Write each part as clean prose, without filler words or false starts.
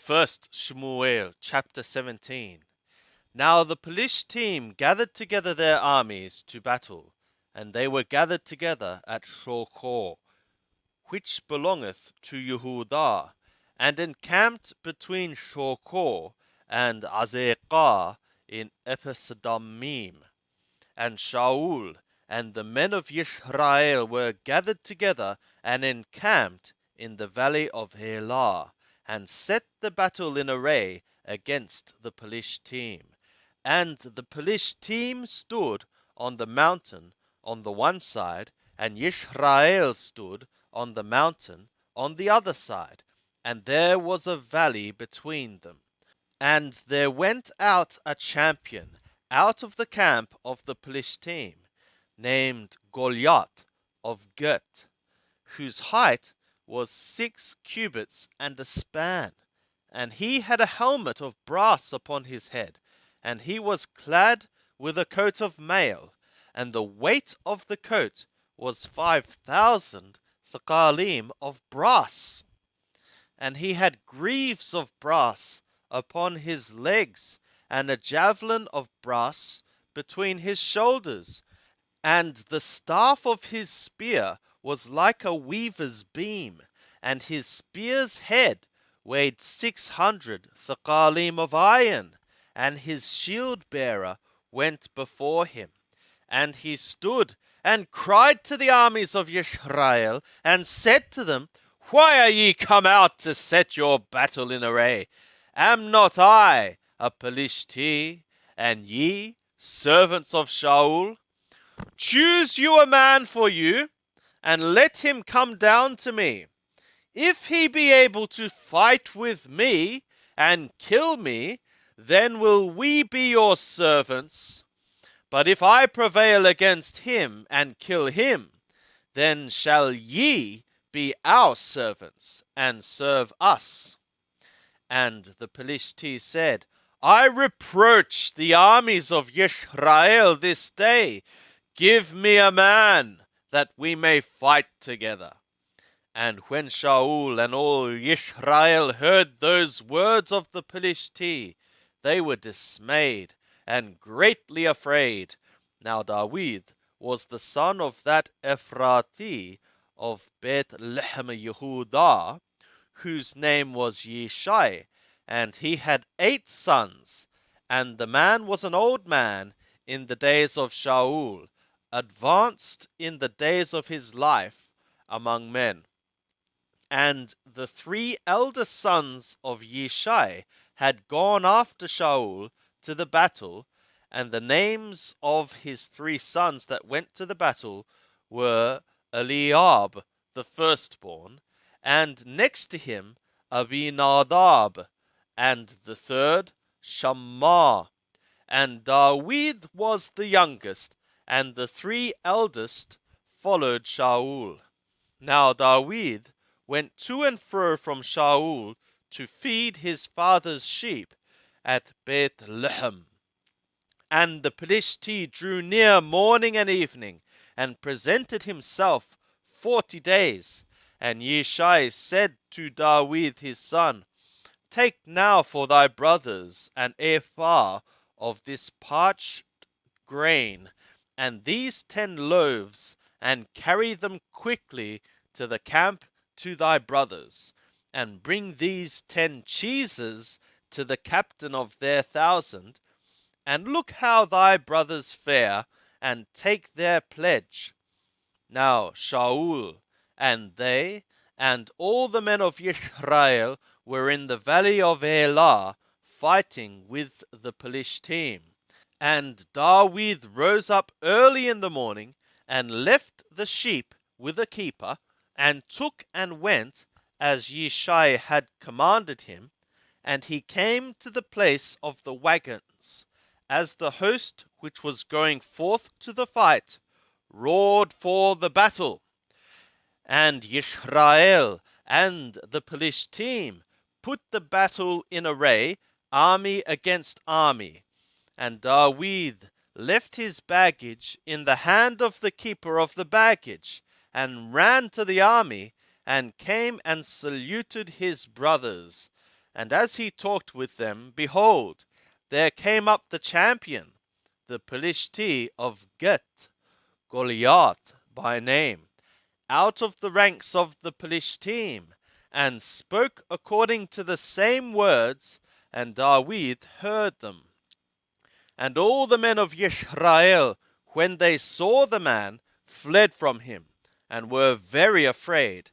First Shmuel chapter 17. Now the Pelishtim gathered together their armies to battle, and they were gathered together at Shokor, which belongeth to Yehudah, and encamped between Shokor and Azekah in Ephesadamim. And Shaul and the men of Yisrael were gathered together and encamped in the valley of Helah, and set the battle in array against the Pelishtim. And the Pelishtim stood on the mountain on the one side, and Yisrael stood on the mountain on the other side, and there was a valley between them. And there went out a champion out of the camp of the Pelishtim, named Goliath of Gath, whose height was 6 cubits and a span. And he had a helmet of brass upon his head, and he was clad with a coat of mail, and the weight of the coat was 5,000 thekalim of brass. And he had greaves of brass upon his legs, and a javelin of brass between his shoulders, and the staff of his spear was like a weaver's beam, and his spear's head weighed 600 thekalim of iron, and his shield bearer went before him. And he stood and cried to the armies of Yisrael, and said to them, Why are ye come out to set your battle in array? Am not I a Pelishti, and ye servants of Shaul? Choose you a man for you, and let him come down to me. If he be able to fight with me and kill me, then will we be your servants. But if I prevail against him and kill him, then shall ye be our servants and serve us. And the Pelishti said, I reproach the armies of Yisrael this day. Give me a man, that we may fight together. And when Shaul and all Yisrael heard those words of the Pelishti, they were dismayed and greatly afraid. Now David was the son of that Ephrathi of Bethlehem Yehudah, whose name was Yishai, and he had 8 sons. And the man was an old man in the days of Shaul, advanced in the days of his life among men. And the 3 eldest sons of Yishai had gone after Shaul to the battle, and the names of his 3 sons that went to the battle were Eliab, the firstborn, and next to him Abinadab, and the third Shammah. And David was the youngest, and the 3 eldest followed Shaul. Now David went to and fro from Shaul to feed his father's sheep at Bethlehem. And the Pelishti drew near morning and evening, and presented himself 40 days. And Yishai said to David his son, Take now for thy brothers an ephah of this parched grain, and these 10 loaves, and carry them quickly to the camp to thy brothers, and bring these 10 cheeses to the captain of their 1,000, and look how thy brothers fare, and take their pledge. Now Shaul and they and all the men of Yisrael were in the valley of Elah, fighting with the Pelishtim. And David rose up early in the morning, and left the sheep with a keeper, and took and went as Yishai had commanded him. And he came to the place of the wagons, as the host which was going forth to the fight roared for the battle. And Yisrael and the Pelishtim put the battle in array, army against army. And David left his baggage in the hand of the keeper of the baggage, and ran to the army, and came and saluted his brothers. And as he talked with them, behold, there came up the champion, the Pelishti of Gath, Goliath by name, out of the ranks of the Pelishtim, and spoke according to the same words, and David heard them. And all the men of Yisrael, when they saw the man, fled from him, and were very afraid.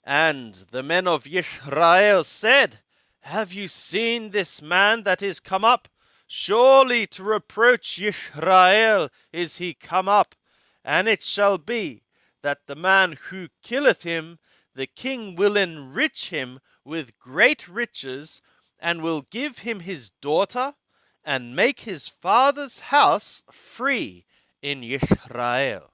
And the men of Yisrael said, Have you seen this man that is come up? Surely to reproach Yisrael is he come up. And it shall be, that the man who killeth him, the king will enrich him with great riches, and will give him his daughter, and make his father's house free in Yisrael.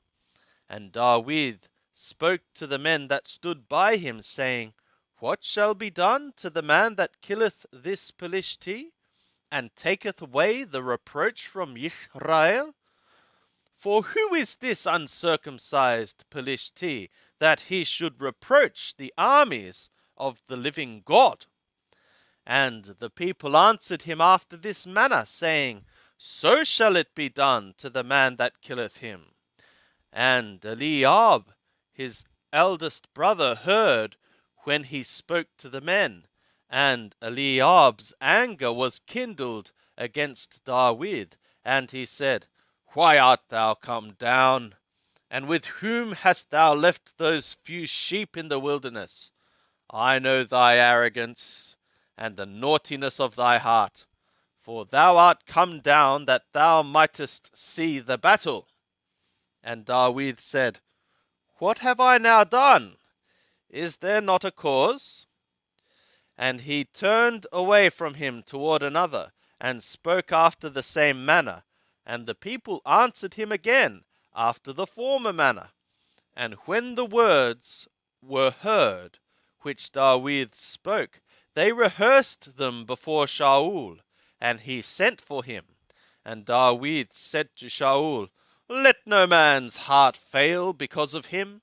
And David spoke to the men that stood by him, saying, What shall be done to the man that killeth this Pelishti, and taketh away the reproach from Yisrael? For who is this uncircumcised Pelishti, that he should reproach the armies of the living God? And the people answered him after this manner, saying, So shall it be done to the man that killeth him. And Eliab, his eldest brother, heard when he spoke to the men, and Eliab's anger was kindled against David, and he said, Why art thou come down? And with whom hast thou left those few sheep in the wilderness? I know thy arrogance, and the naughtiness of thy heart, for thou art come down that thou mightest see the battle. And David said, What have I now done? Is there not a cause? And he turned away from him toward another, and spoke after the same manner. And the people answered him again after the former manner. And when the words were heard which David spoke, they rehearsed them before Shaul, and he sent for him. And David said to Shaul, Let no man's heart fail because of him.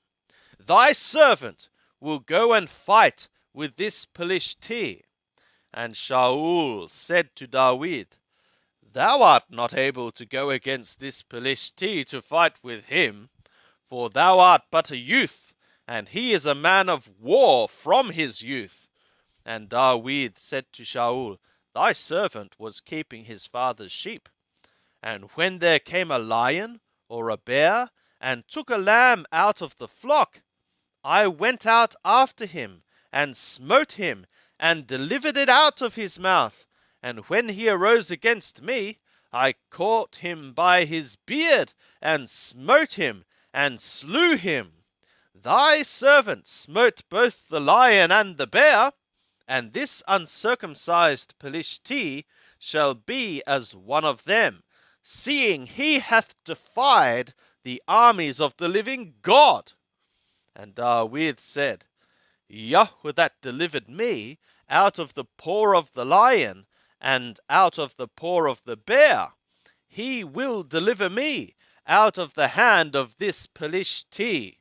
Thy servant will go and fight with this Pelishti. And Shaul said to David, Thou art not able to go against this Pelishti to fight with him, for thou art but a youth, and he is a man of war from his youth. And David said to Shaul, Thy servant was keeping his father's sheep. And when there came a lion or a bear, and took a lamb out of the flock, I went out after him, and smote him, and delivered it out of his mouth. And when he arose against me, I caught him by his beard, and smote him, and slew him. Thy servant smote both the lion and the bear, and this uncircumcised Pelishti shall be as one of them, seeing he hath defied the armies of the living God. And David said, Yahweh that delivered me out of the paw of the lion, and out of the paw of the bear, he will deliver me out of the hand of this Pelishti.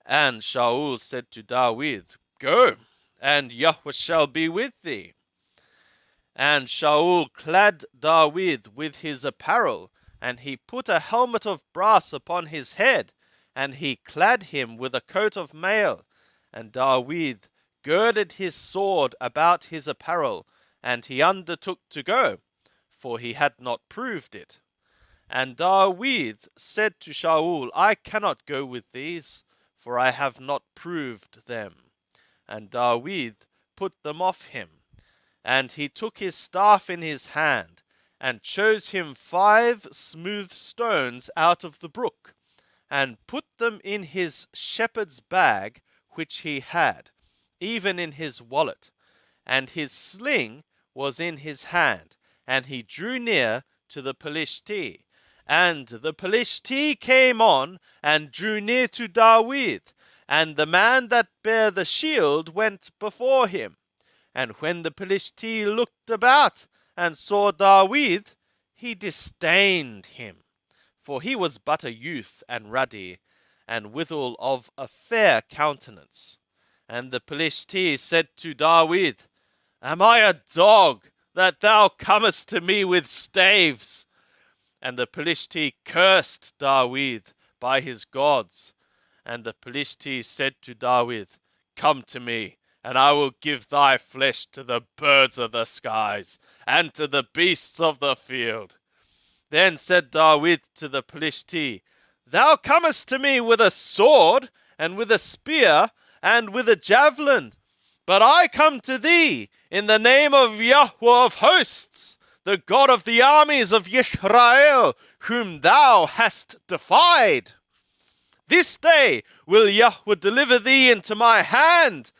And Shaul said to David, Go, and Yahweh shall be with thee. And Shaul clad David with his apparel, and he put a helmet of brass upon his head, and he clad him with a coat of mail. And David girded his sword about his apparel, and he undertook to go, for he had not proved it. And David said to Shaul, I cannot go with these, for I have not proved them. And David put them off him. And he took his staff in his hand, and chose him 5 smooth stones out of the brook, and put them in his shepherd's bag which he had, even in his wallet. And his sling was in his hand, and he drew near to the Pelishti. And the Pelishti came on, and drew near to David, and the man that bare the shield went before him. And when the Pelishti looked about, and saw David, he disdained him, for he was but a youth and ruddy, and withal of a fair countenance. And the Pelishti said to David, Am I a dog that thou comest to me with staves? And the Pelishti cursed Dawid by his gods. And the Pelishti said to Dawid, Come to me, and I will give thy flesh to the birds of the skies, and to the beasts of the field. Then said Dawid to the Pelishti, Thou comest to me with a sword, and with a spear, and with a javelin. But I come to thee in the name of Yahweh of hosts, the God of the armies of Yisrael, whom thou hast defied. This day will Yahweh deliver thee into my hand,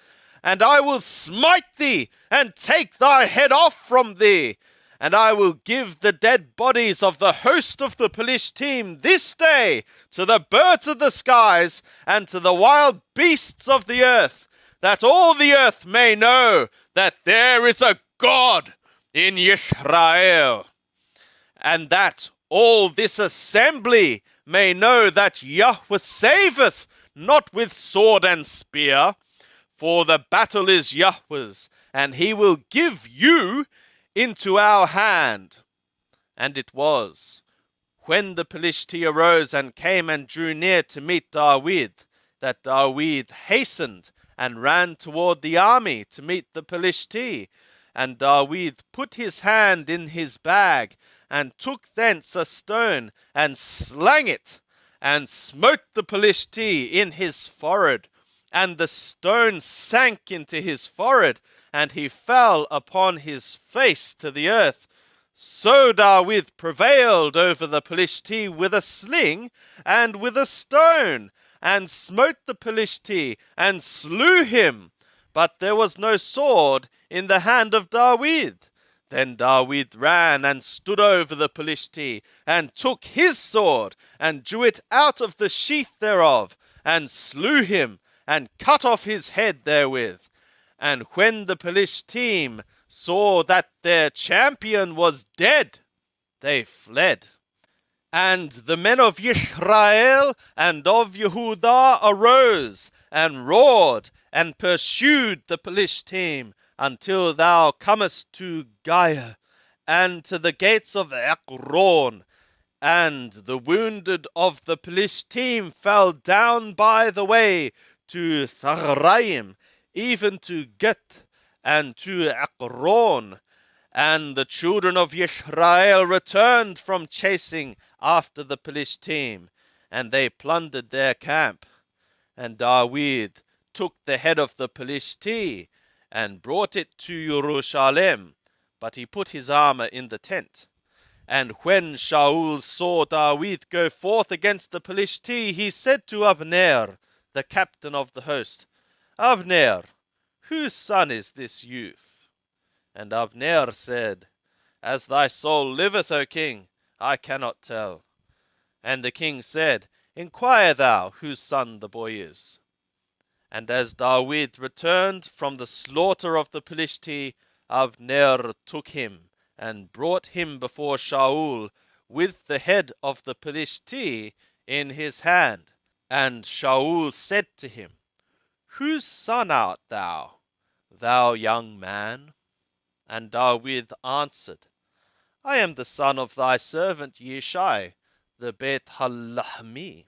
and I will smite thee, and take thy head off from thee. And I will give the dead bodies of the host of the Pelishtim this day to the birds of the skies, and to the wild beasts of the earth, that all the earth may know that there is a God in Yisrael, and that all this assembly may know that Yahweh saveth, not with sword and spear, for the battle is Yahweh's, and he will give you into our hand. And it was, when the Pelishti arose and came and drew near to meet Dawid, that Dawid hastened and ran toward the army to meet the Pelishti. And Dawid put his hand in his bag, and took thence a stone, and slang it, and smote the Pelishti in his forehead. And the stone sank into his forehead, and he fell upon his face to the earth. So Dawid prevailed over the Pelishti with a sling and with a stone, and smote the Pelishti, and slew him. But there was no sword in the hand of Dawid. Then Dawid ran and stood over the Pelishti, and took his sword, and drew it out of the sheath thereof, and slew him, and cut off his head therewith. And when the Pelishtim saw that their champion was dead, they fled. And the men of Yisrael and of Yehudah arose, and roared, and pursued the Pelishtim, until thou comest to Giah, and to the gates of Ekron. And the wounded of the Pelishtim fell down by the way to Tharaim, even to Geth, and to Ekron. And the children of Yisrael returned from chasing after the Pelishtim, and they plundered their camp. And Dawid took the head of the Pelishti, and brought it to Jerusalem, but he put his armor in the tent. And when Shaul saw Dawid go forth against the Pelishti, he said to Abner, the captain of the host, Abner, whose son is this youth? And Abner said, As thy soul liveth, O king, I cannot tell. And the king said, Inquire thou whose son the boy is. And as Dawid returned from the slaughter of the Pelishti, Abner took him, and brought him before Shaul, with the head of the Pelishti in his hand. And Shaul said to him, Whose son art thou, thou young man? And Dawid answered, I am the son of thy servant Yishai, the Beth-Halahmi.